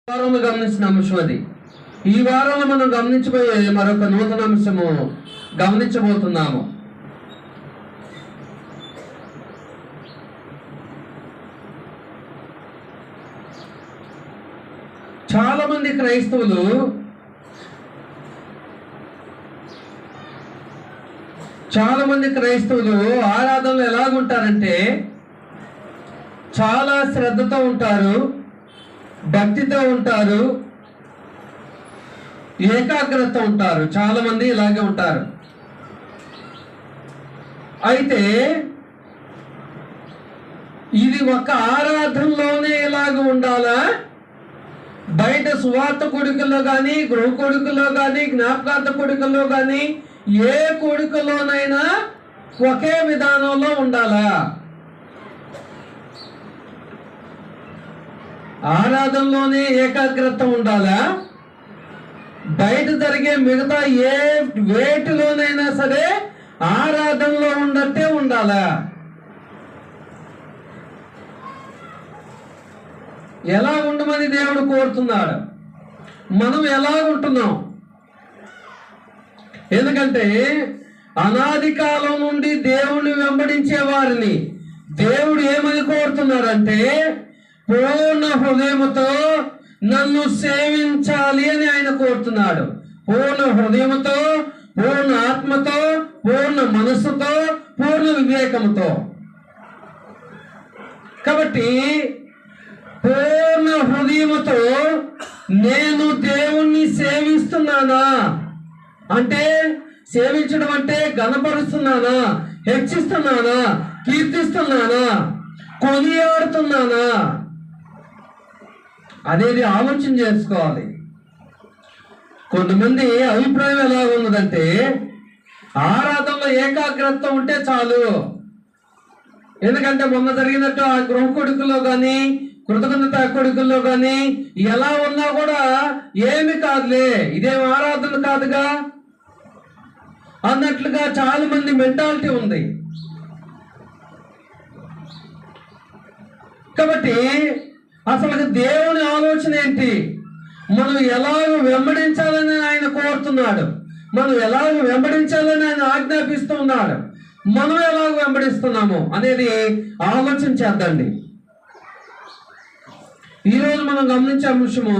వారంలో గమనించిన అంశం అది. ఈ వారంలో మనం గమనించబోయే మరొక నూతన అంశము గమనించబోతున్నాము. చాలా మంది క్రైస్తవులు ఆరాధనలు ఎలాగుంటారంటే చాలా శ్రద్ధతో ఉంటారు, భక్తితో ఉంటారు, ఏకాగ్రత ఉంటారు. చాలా మంది ఇలాగే ఉంటారు. అయితే ఇది ఒక ఆరాధనలోనే ఇలాగ ఉండాలా? బయట సువార్త కొడుకుల్లో కానీ, గృహ కొడుకుల్లో కానీ, జ్ఞాపకార్థ కొడుకుల్లో కానీ, ఏ కొడుకులోనైనా ఒకే విధానంలో ఉండాలా? ఆరాధనలోనే ఏకాగ్రత ఉండాలా? బయట జరిగే మిగతా ఏ వేటిలోనైనా సరే ఆరాధనలో ఉన్నట్టే ఉండాలా? ఎలా ఉండమని దేవుడు కోరుతున్నాడు? మనం ఎలా ఉంటున్నాం? ఎందుకంటే అనాది కాలం నుండి దేవుణ్ణి వెంబడించే వారిని దేవుడు ఏమని కోరుతున్నాడంటే పూర్ణ హృదయముతో నన్ను సేవించాలి అని ఆయన కోరుతున్నాడు. పూర్ణ హృదయముతో, పూర్ణ ఆత్మతో, పూర్ణ మనస్సుతో, పూర్ణ వివేకముతో. కాబట్టి పూర్ణ హృదయముతో నేను దేవుణ్ణి సేవిస్తున్నానా అంటే, సేవించడం అంటే గణపరుస్తున్నానా, హెచ్చిస్తున్నానా, కీర్తిస్తున్నానా, కొనియాడుతున్నానా అనేది ఆలోచన చేసుకోవాలి. కొంతమంది అభిప్రాయం ఎలా ఉన్నదంటే ఆరాధనలో ఏకాగ్రత ఉంటే చాలు. ఎందుకంటే మొన్న జరిగినట్టు ఆ గృహ కొడుకుల్లో కానీ, కృతజ్ఞత కొడుకుల్లో కానీ ఎలా ఉన్నా కూడా ఏమి కాదులే, ఇదేం ఆరాధన కాదుగా అన్నట్లుగా చాలా మంది మెంటాలిటీ ఉంది. కాబట్టి అసలు దేవుని ఆలోచన ఏంటి? మనం ఎలాగ వెంబడించాలని ఆయన కోరుతున్నాడు, మనం ఎలాగ వెంబడించాలని ఆయన ఆజ్ఞాపిస్తూ ఉన్నాడు. మనం ఎలాగ వెంబడిస్తున్నాము అనేది ఆలోచన చేద్దండి. ఈరోజు మనం గమనించే అంశము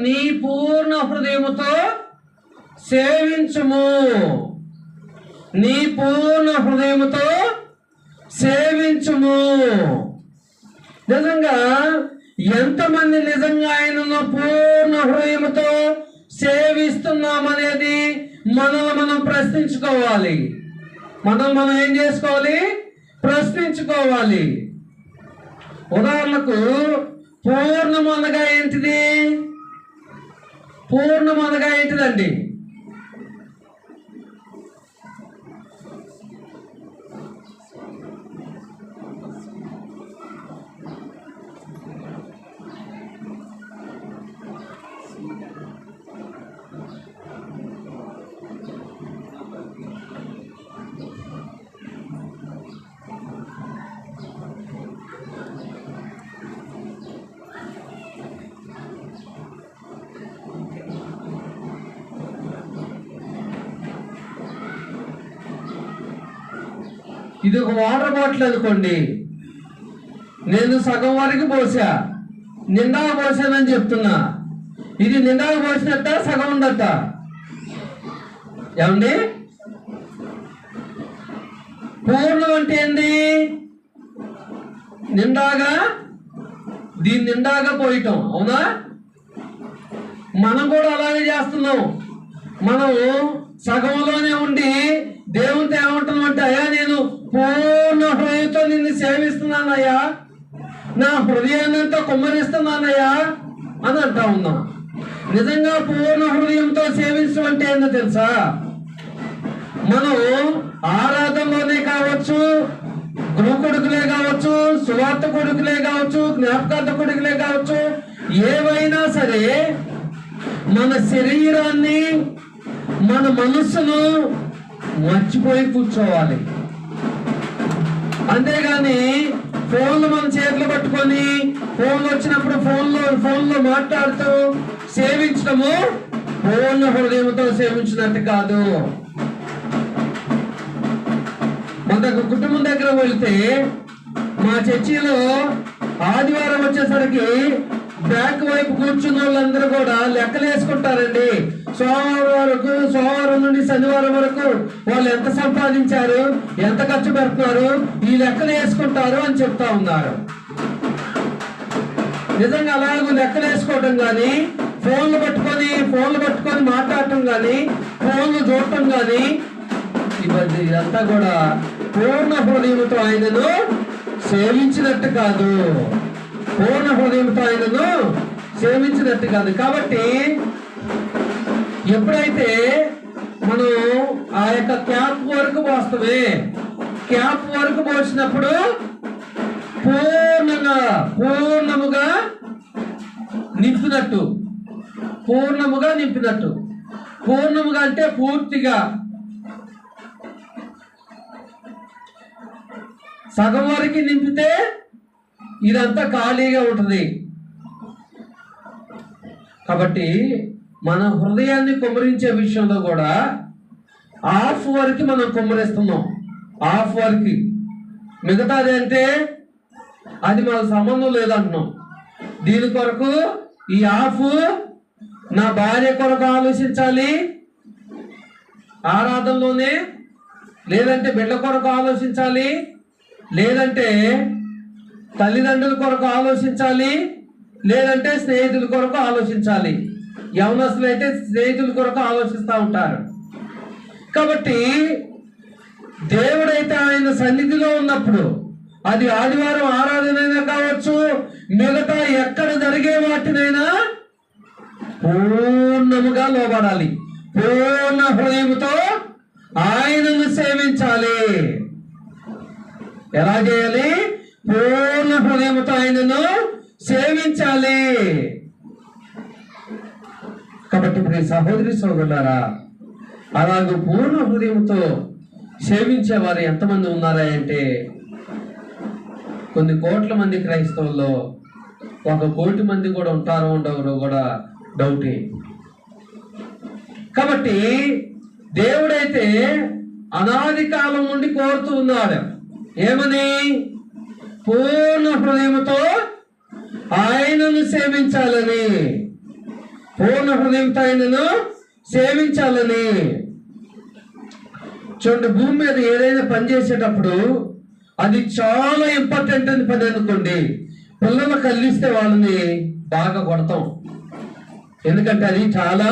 నీ పూర్ణ హృదయముతో సేవించుము. నీ పూర్ణ హృదయముతో సేవించుము. నిజంగా ఎంతమంది నిజంగా ఆయనను పూర్ణ హృదయముతో సేవిస్తున్నామనేది మనం ప్రశ్నించుకోవాలి. మనం ఏం చేసుకోవాలి? ప్రశ్నించుకోవాలి. ఉదాహరణకు పూర్ణము అనగా ఏంటిది? పూర్ణము అనగా ఏంటిదండి? ఇది ఒక వాటర్ బాటిల్ అనుకోండి, నేను సగం వరకు పోసా, నిండా పోసానని చెప్తున్నా. ఇది నిండా పోసినట్ట, సగం ఉండట? ఏమండి? పూర్ణం అంటే ఏంది? నిండాగా, దీన్ని నిండాగా పోయటం. అవునా? మనం కూడా అలాగే చేస్తున్నాం. మనం సగంలోనే ఉండి దేవునితో ఏమంటున్నామంటే, అయ్యా నేను పూర్ణ హృదయంతో నిన్ను సేవిస్తున్నానయ్యా, నా హృదయాన్నంతా కుమ్మరిస్తున్నానయ్యా అని అంటా ఉన్నాం. నిజంగా పూర్ణ హృదయంతో సేవించడం అంటే ఏంటో తెలుసా? మనం ఆరాధనలోనే కావచ్చు, గృహ కొడుకులే కావచ్చు, సువార్త కొడుకులే కావచ్చు, జ్ఞాపకార్థ కొడుకులే కావచ్చు, ఏవైనా సరే మన శరీరాన్ని, మన మనస్సును మర్చిపోయి కూర్చోవాలి. అంతేగాని ఫోన్లు మన చేతులు పట్టుకొని ఫోన్లు వచ్చినప్పుడు ఫోన్లో మాట్లాడుతూ సేవించడము పూర్ణ హృదయంతో సేవించినట్టు కాదు. మన కుటుంబం దగ్గర వెళ్తే మా చర్చిలో ఆదివారం వచ్చేసరికి బ్యాక్ వైపు కూర్చున్న వాళ్ళందరూ కూడా లెక్కలు వేసుకుంటారండి. సోమవారం నుండి శనివారం వరకు వాళ్ళు ఎంత సంపాదించారు, ఎంత ఖర్చు పెడుతున్నారు, ఈ లెక్కలు వేసుకుంటారు అని చెప్తా ఉన్నారు. నిజంగా అలాగే లెక్కలు వేసుకోవటం కానీ, ఫోన్లు పట్టుకొని మాట్లాడటం కానీ, ఫోన్లు చూడటం కానీ, ఇదంతా కూడా పూర్ణ హృదయంతో ఆయనను సేవించినట్టు కాదు. పూర్ణ హృదయంతో ఆయనను సేవించినట్టు కాదు. కాబట్టి ఎప్పుడైతే మనం ఆ యొక్క క్యాప్ వరకు పోస్తామే, క్యాప్ వరకు పోసినప్పుడు పూర్ణముగా నింపినట్టు. పూర్ణముగా అంటే పూర్తిగా. సగం వరకు నింపితే ఇదంతా ఖాళీగా ఉంటుంది. కాబట్టి మన హృదయాన్ని కుమ్మరించే విషయంలో కూడా హాఫ్ వరకు మనం కుమ్మరిస్తున్నాం. హాఫ్ వరకు, మిగతాది అంటే అది మనకు సంబంధం లేదంటున్నాం. దీని కొరకు ఈ హాఫ్ నా భార్య కొరకు ఆలోచించాలి ఆరాధనలోనే, లేదంటే బిడ్డ కొరకు ఆలోచించాలి, లేదంటే తల్లిదండ్రుల కొరకు ఆలోచించాలి, లేదంటే స్నేహితుల కొరకు ఆలోచించాలి. యవనస్తులు అయితే స్నేహితుల కొరకు ఆలోచిస్తూ ఉంటారు. కాబట్టి దేవుడైతే ఆయన సన్నిధిలో ఉన్నప్పుడు, అది ఆదివారం ఆరాధనైనా కావచ్చు, మిగతా ఎక్కడ జరిగే వాటినైనా పూర్ణముగా లోబడాలి. పూర్ణ హృదయంతో ఆయనను సేవించాలి. ఎలా చేయాలి? పూర్ణ హృదయంతో ఆయనను సేవించాలి. కాబట్టి ప్రియ సహోదరి సోదరులారా, అలాగే పూర్ణ హృదయంతో సేవించే వారు ఎంతమంది ఉన్నారా అంటే కొన్ని కోట్ల మంది క్రైస్తవుల్లో 1 కోటి మంది కూడా ఉంటారో ఉండవరో కూడా డౌటే. కాబట్టి దేవుడైతే అనాది కాలం నుండి కోరుతూ ఉన్నాడు. ఏమని? పూర్ణ హృదయంతో ఆయనను సేవించాలని. పూర్ణ హృదయంతో ఆయనను సేవించాలని. చూడండి, భూమి మీద ఏదైనా పని చేసేటప్పుడు అది చాలా ఇంపార్టెంట్ అని పని అనుకోండి, పిల్లలు కల్లిస్తే వాళ్ళని బాగా కొడతాం. ఎందుకంటే అది చాలా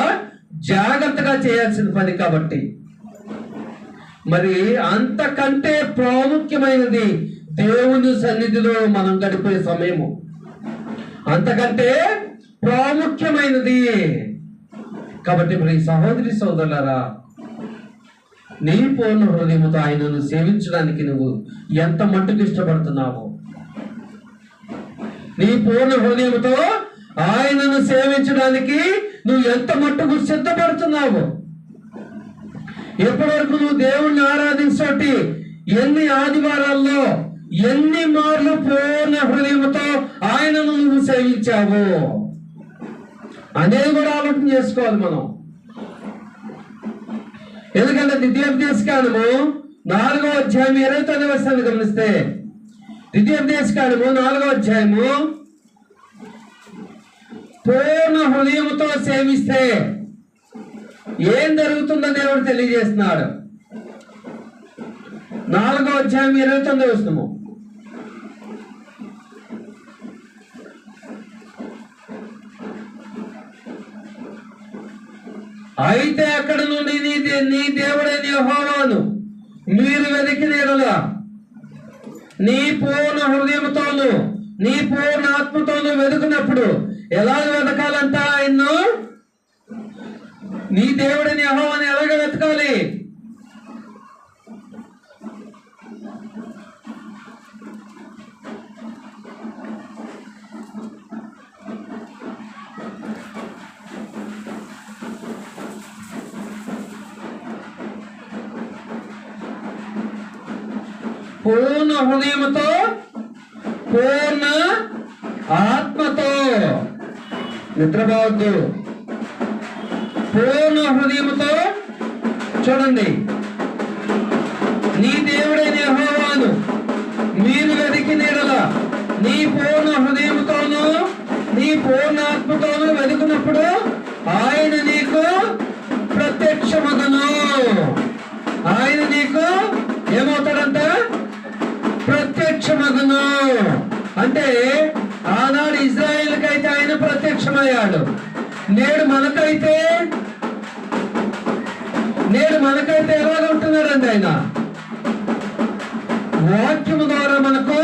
జాగ్రత్తగా చేయాల్సిన పని కాబట్టి. మరి అంతకంటే ప్రాముఖ్యమైనది దేవుని సన్నిధిలో మనం గడిపే సమయము. అంతకంటే ప్రాముఖ్యమైనది. కాబట్టి మరి సహోదరి సోదరులారా, నీ పూర్ణ హృదయంతో ఆయనను సేవించడానికి నువ్వు ఎంత మట్టుకు ఇష్టపడుతున్నావు? నీ పూర్ణ హృదయంతో ఆయనను సేవించడానికి నువ్వు ఎంత మట్టుకు సిద్ధపడుతున్నావు? ఎప్పటి వరకు నువ్వు దేవుణ్ణి ఆరాధించటి ఎన్ని ఆదివారాల్లో ఎన్ని మార్లు పూర్ణ హృదయంతో ఆయనను నువ్వు సేవించావు అనేది కూడా ఆలోచన చేసుకోవాలి మనం. ఎందుకంటే ద్వితీయోపదేశకాండము 4వ అధ్యాయం 29వ వచనాన్ని గమనిస్తే, ద్వితీయోపదేశకాండము 4వ అధ్యాయము పూర్ణ హృదయంతో సేవిస్తే ఏం జరుగుతుందో దేవుడు తెలియజేస్తున్నాడు. 4వ అధ్యాయం 29వ వచనము. అయితే అక్కడ నుండి నీ దేవుడైన యెహోవాను మీరు వెతికిన యెడల నీ పూర్ణ హృదయంతోను నీ పూర్ణ ఆత్మతోను వెతుకున్నప్పుడు ఎలా వెతకాలంట? ఆయన్ను నీ దేవుడిని యెహోవాని ఎలాగ వెతకాలి? పూర్ణ హృదయముతో, పూర్ణ ఆత్మతో. నిద్రపోవద్దు. పూర్ణ హృదయముతో. చూడండి, నీ దేవుడైన యెహోవాను మీరు వెతికిన యెడల నీ పూర్ణ హృదయముతోను నీ పూర్ణ ఆత్మతోను వెతుకున్నప్పుడు ఆయన నీకు ప్రత్యక్షమగును. ఆయన నీకు ఏమవుతాడంట? ప్రత్యక్షమగును. అంటే ఆనాడు ఇజ్రాయేలుకైతే ఆయన ప్రత్యక్షమయ్యాడు. నేడు మనకైతే ఎలాగ ఉంటున్నాడండి? ఆయన వాక్యము ద్వారా మనకు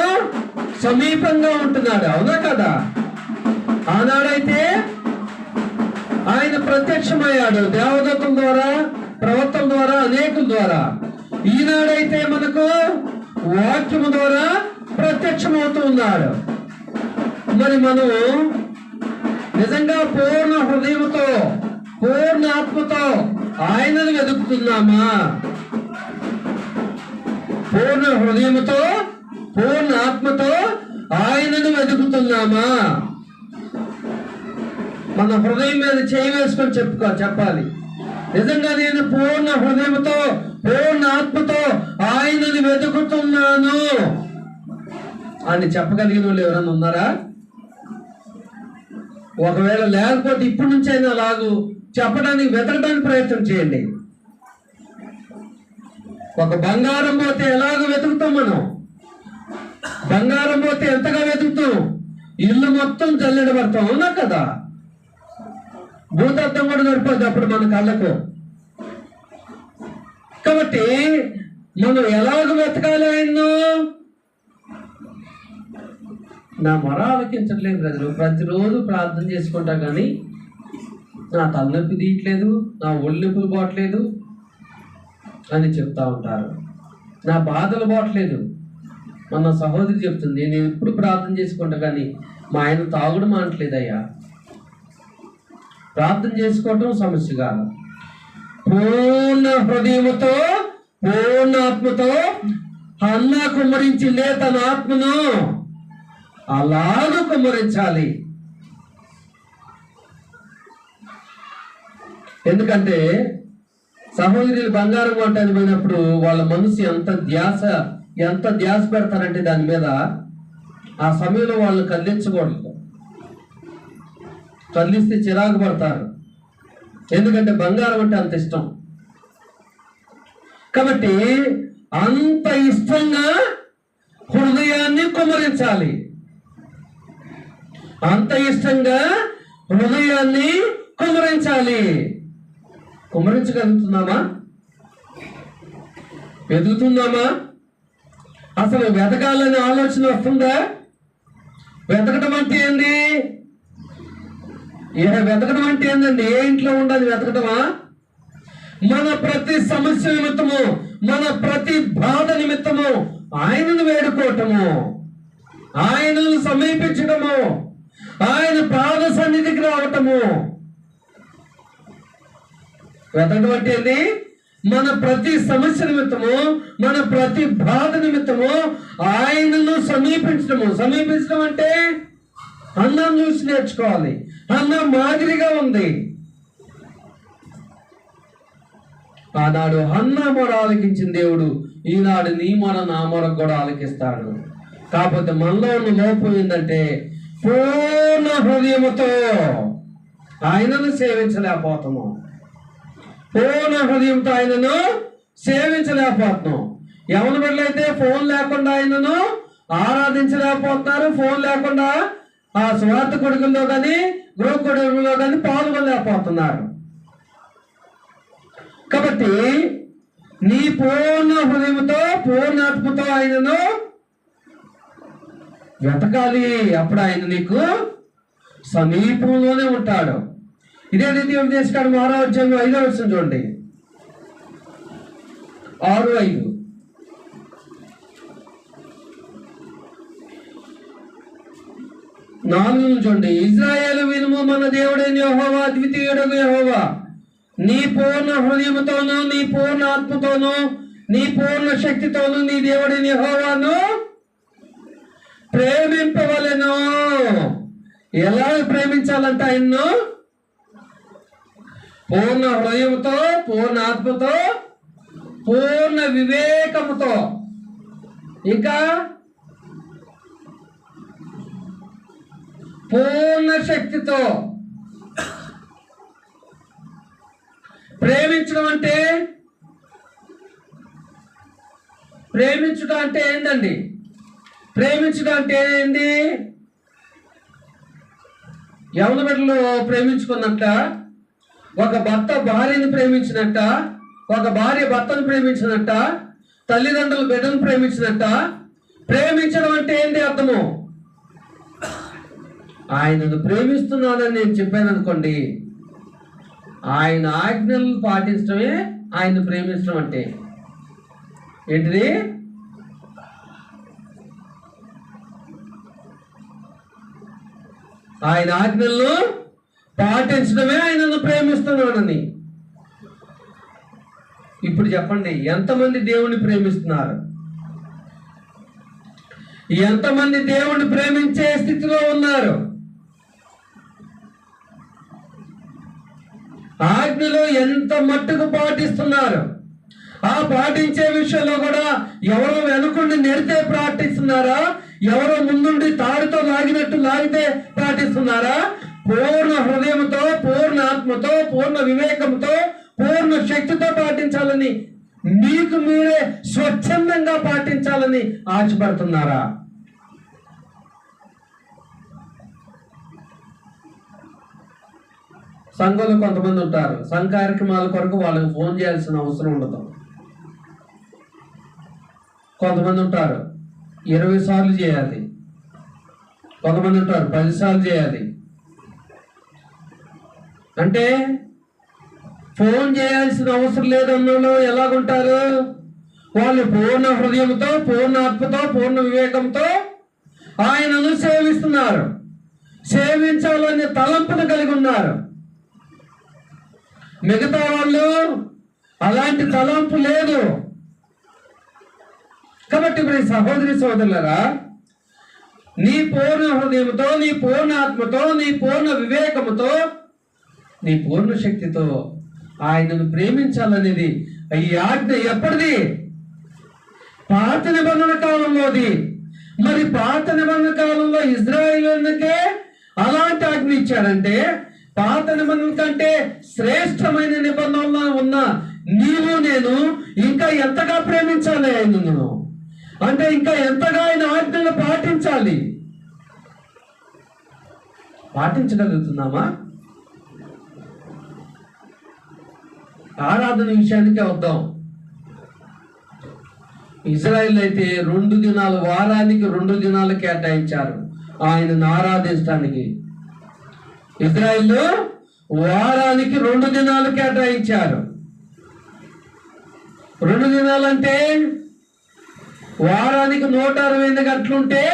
సమీపంగా ఉంటున్నాడు. అవునా కదా? ఆనాడైతే ఆయన ప్రత్యక్షమయ్యాడు దేవదూతల ద్వారా, ప్రవక్తల ద్వారా, అనేకుల ద్వారా. ఈనాడైతే మనకు వాక్యము ద్వారా ప్రత్యక్షమవుతూ ఉన్నాడు. మరి మనం నిజంగా పూర్ణ హృదయముతో, పూర్ణ ఆత్మతో ఆయనను వెతుకుతున్నామా? పూర్ణ హృదయముతో, పూర్ణ ఆత్మతో ఆయనను వెతుకుతున్నామా? మన హృదయం మీద చేయి వేసుకొని చెప్పాలి, నిజంగా నేను పూర్ణ హృదయముతో, పూర్ణ ఆత్మతో ఆయనను వెతుకుతున్నాను అని చెప్పగలిగిన వాళ్ళు ఎవరైనా ఉన్నారా? ఒకవేళ లేకపోతే ఇప్పటి నుంచైనా అలాగూ చెప్పడానికి, వెతకడానికి ప్రయత్నం చేయండి. ఒక బంగారం పోతే ఎలాగ వెతుకుతాం మనం? బంగారం పోతే ఎంతగా వెతుకుతాం? ఇల్లు మొత్తం జల్లెడబడతాం. అవునా కదా? భూతత్వం కూడా సరిపోద్ది అప్పుడు మన కళ్ళకు. కాబట్టి మనం ఎలాగ వెతకాలి ఆయన్ను? నా మొర ఆలకించట్లేదు ప్రజలు. ప్రతిరోజు ప్రార్థన చేసుకుంటా కానీ నా తలనొప్పి తీయట్లేదు, నా ఒళ్ళు నొప్పులు పోవట్లేదు అని చెప్తా ఉంటారు. నా బాధలు పోవట్లేదు. మన సహోదరి చెప్తుంది, నేను ఎప్పుడు ప్రార్థన చేసుకుంటా కానీ మా ఆయన తాగుడు మానట్లేదయ్యా. ప్రార్థన చేసుకోవటం సమస్య కాదు. పూర్ణ హృదయముతో, పూర్ణ ఆత్మతో హన్నా కుమ్మరించిందే తన ఆత్మను. అలాగూ కుమ్మరించాలి. ఎందుకంటే సహోదరులు బంగారం కొట్టని పోయినప్పుడు వాళ్ళ మనసు ఎంత ధ్యాస పెడతారంటే దాని మీద, ఆ సమయంలో వాళ్ళు కదిలించకూడదు. కదిలిస్తే చిరాకు పడతారు. ఎందుకంటే బంగారం అంటే అంత ఇష్టం. కాబట్టి అంత ఇష్టంగా హృదయాన్ని కుమ్మరించాలి. అంత ఇష్టంగా హృదయాన్ని కుమ్మరించాలి. కుమ్మరించగలుగుతున్నామా? వెతుకుతున్నామా? అసలు వెతకాలనే ఆలోచన వస్తుందా? వెతకడం అంటే ఏంది? వెతకడం అంటే ఏందండి? ఏ ఇంట్లో ఉండాలి వెతకటమా? మన ప్రతి సమస్య నిమిత్తము, మన ప్రతి బాధ నిమిత్తము ఆయనను వేడుకోవటము, ఆయనను సమీపించటము, ఆయన పాద సన్నిధికి రావటము. వెతకడం అంటే ఏంది? మన ప్రతి సమస్య నిమిత్తము, మన ప్రతి బాధ నిమిత్తము ఆయనను సమీపించటము. సమీపించడం అంటే అన్నం చూసి నేర్చుకోవాలి. అన్నం మాదిరిగా ఉంది. ఆనాడు హన్నా మొర ఆలకించిన దేవుడు ఈనాడు నీ మొర, నా మొర కూడా ఆలకిస్తాడు. కాకపోతే మనలో ఉన్న లోపం ఏంటంటే పూర్ణ హృదయముతో ఆయనను సేవించలేకపోతాము. పూర్ణ హృదయంతో ఆయనను సేవించలేకపోతున్నాం. ఎవరి బిడ్డలైతే ఫోన్ లేకుండా ఆయనను ఆరాధించలేకపోతున్నారు, ఫోన్ లేకుండా ఆ స్వార్థ కొడుకుల్లో కానీ గృహ కొడుకుల్లో కానీ పాల్గొనలేకపోతున్నారు. కాబట్టి నీ పూర్ణ హృదయంతో, పూర్ణాత్మతో ఆయనను వెతకాలి. అప్పుడు ఆయన నీకు సమీపంలోనే ఉంటాడు. ఇదే ద్వితీయోపదేశకాండం 6వ అధ్యాయం 5వ వచనం చూడండి. 6:5. చూడండి. ఇశ్రాయేలు వినుము, మన దేవుడైన యెహోవా ద్వితీయుడగు యెహోవా, నీ పూర్ణ హృదయముతోను, నీ పూర్ణ ఆత్మతోను, నీ పూర్ణ శక్తితోను నీ దేవుడైన యెహోవాను ప్రేమింపవలెను. ఎలా ప్రేమించాలంట ఆయన్ను? పూర్ణ హృదయంతో, పూర్ణ ఆత్మతో, పూర్ణ వివేకముతో, ఇంకా పూర్ణ శక్తితో. ప్రేమించడం అంటే ఏంటండి? ప్రేమించడం అంటే ఏంది? యవన బిడ్డలు ప్రేమించుకున్నట్ట, ఒక భర్త భార్యని ప్రేమించినట్ట, ఒక భార్య భర్తను ప్రేమించినట్ట, తల్లిదండ్రులు బిడ్డను ప్రేమించినట్ట. ప్రేమించడం అంటే ఏంటి అర్థము? ఆయనను ప్రేమిస్తున్నానని నేను చెప్పాను అనుకోండి, ఆయన ఆజ్ఞలను పాటించడమే ఆయన్ని ప్రేమించడం అంటే. ఏంటిది? ఆయన ఆజ్ఞలను పాటించడమే ఆయనను ప్రేమిస్తున్నానని. ఇప్పుడు చెప్పండి, ఎంతమంది దేవుణ్ణి ప్రేమిస్తున్నారు? ఎంతమంది దేవుణ్ణి ప్రేమించే స్థితిలో ఉన్నారు? ఆజ్ఞలు ఎంత మట్టుకు పాటిస్తున్నారు? ఆ పాటించే విషయంలో కూడా ఎవరో వెనుకుండి నెడితే పాటిస్తున్నారా? ఎవరో ముందుండి తాడుతో లాగినట్టు లాగితే పాటిస్తున్నారా? పూర్ణ హృదయంతో, పూర్ణ ఆత్మతో, పూర్ణ వివేకంతో, పూర్ణ శక్తితో పాటించాలని, మీకు మీరే స్వచ్ఛందంగా పాటించాలని ఆశపడుతున్నారా? సంఘంలో కొంతమంది ఉంటారు, సంఘ కార్యక్రమాల కొరకు వాళ్ళకి ఫోన్ చేయాల్సిన అవసరం ఉండదు. కొంతమంది ఉంటారు 20 సార్లు చేయాలి, కొంతమంది ఉంటారు 10 సార్లు చేయాలి. అంటే ఫోన్ చేయాల్సిన అవసరం లేదన్నలో ఎలాగుంటారు? వాళ్ళు పూర్ణ హృదయంతో, పూర్ణ ఆత్మతో, పూర్ణ వివేకంతో ఆయనను సేవిస్తున్నారు, సేవించాలనే తలంపును కలిగి ఉన్నారు. మిగతా వాళ్ళు అలాంటి తలంపు లేదు. కాబట్టి ఇప్పుడు సహోదరి సోదరులరా, నీ పూర్ణ హృదయంతో, నీ పూర్ణ ఆత్మతో, నీ పూర్ణ వివేకముతో, నీ పూర్ణ శక్తితో ఆయనను ప్రేమించాలనేది ఈ ఆజ్ఞ ఎప్పటిది? పాత నిబంధన కాలంలోది. మరి పాత నిబంధన కాలంలో ఇశ్రాయేలుకే అలాంటి ఆజ్ఞ ఇచ్చాడంటే, పాత నిబంధన కంటే శ్రేష్టమైన నిబంధనలో ఉన్న నీవు నేను ఇంకా ఎంతగా ప్రేమించాలి ఆయనను? అంటే ఇంకా ఎంతగా ఆయన ఆజ్ఞలు పాటించాలి? పాటించగలుగుతున్నామా? ఆరాధన విషయానికి వద్దాం. ఇజ్రాయెల్ అయితే 2 దినాలు, వారానికి 2 దినాలు కేటాయించారు ఆయనను ఆరాధించడానికి. ఇజ్రాయెల్ వారానికి 2 దినాలు కేటాయించారు. 2 దినాలంటే వారానికి 168 గంటలుంటే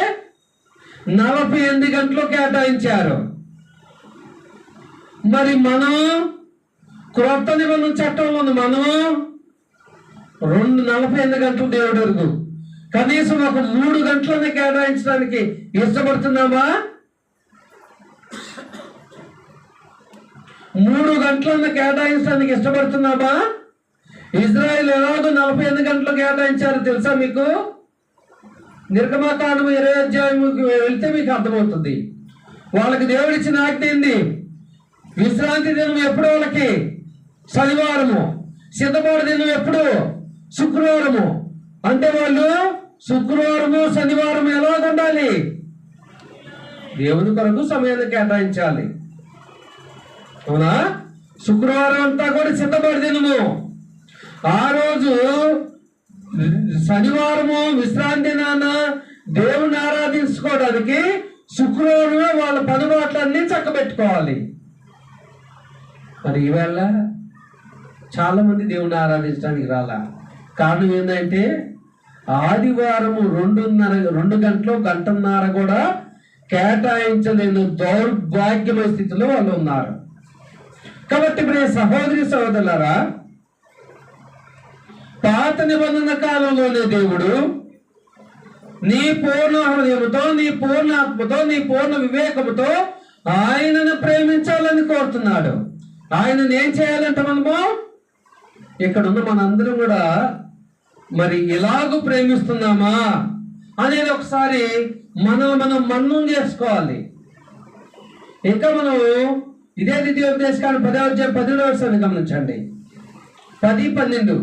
48 గంటలు కేటాయించారు. మరి మనం క్రొత్త నిబంధన చట్టంలో మనం 48 గంటలు దేవుడు ఎరుగు, కనీసం ఒక 3 గంటలని కేటాయించడానికి ఇష్టపడుతున్నామా? 3 గంటలను కేటాయించడానికి ఇష్టపడుతున్నామా? ఇజ్రాయెల్ ఎలాగో 48 గంటలు కేటాయించారు తెలుసా మీకు? నిర్గమకాండం 20వ అధ్యాయంకి వెళ్తే మీకు అర్థమవుతుంది. వాళ్ళకి దేవుడిచ్చిన ఆజ్ఞ ఏంది? విశ్రాంతి దినం ఎప్పుడు? వాళ్ళకి శనివారము. సిద్ధపాటు దినం ఎప్పుడు? శుక్రవారము. అంటే వాళ్ళు శుక్రవారము, శనివారం ఎలాగుండాలి? దేవుని కొరకు సమయాన్ని కేటాయించాలి. అవునా? శుక్రవారం అంతా కూడా సిద్ధపాటు దినము. ఆ రోజు శనివారము విశ్రాంతి నాన్న దేవుని ఆరాధించుకోవడానికి శుక్రవారమే వాళ్ళ పనిబాట్లన్నీ చక్కబెట్టుకోవాలి. మరి ఈవేళ చాలా మంది దేవుని ఆరాధించడానికి రాలా. కారణం ఏంటంటే ఆదివారము 2 గంటలు గంటన్నర కూడా కేటాయించలేని దౌర్భాగ్యమైన స్థితిలో వాళ్ళు ఉన్నారు. కాబట్టి ఇప్పుడు సహోదరి సహోదరులారా, పాత నిబంధన కాలంలోనే దేవుడు నీ పూర్ణ హృదయంతో, నీ పూర్ణ ఆత్మతో, నీ పూర్ణ వివేకముతో ఆయనను ప్రేమించాలని కోరుతున్నాడు. ఆయనను ఏం చేయాలంటే మనము ఇక్కడున్న మనందరం కూడా మరి ఇలాగూ ప్రేమిస్తున్నామా అనేది ఒకసారి మనం మన్నం చేసుకోవాలి. ఇంకా మనం ఇదే ద్వితీయోపదేశకాండం 10వ వచనాన్ని గమనించండి. 10:12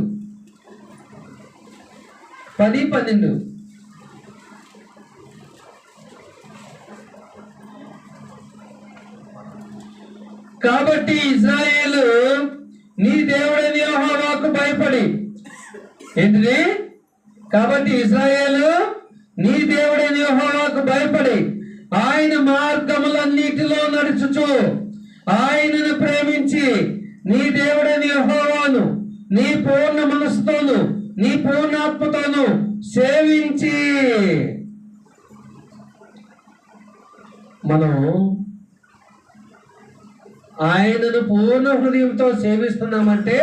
కాబట్టి ఇశ్రాయేలు నీ దేవుడైన యెహోవాకు భయపడి, ఏంటిది? కాబట్టి ఇశ్రాయేలు నీ దేవుడైన యెహోవాకు భయపడి ఆయన మార్గములన్నిటిలో నడుచుచు ఆయనను ప్రేమించి నీ దేవుడైన యెహోవాను నీ పూర్ణ మనసుతోను నీ పూర్ణాత్మతోను సేవించి. మనం ఆయనను పూర్ణ హృదయంతో సేవిస్తున్నామంటే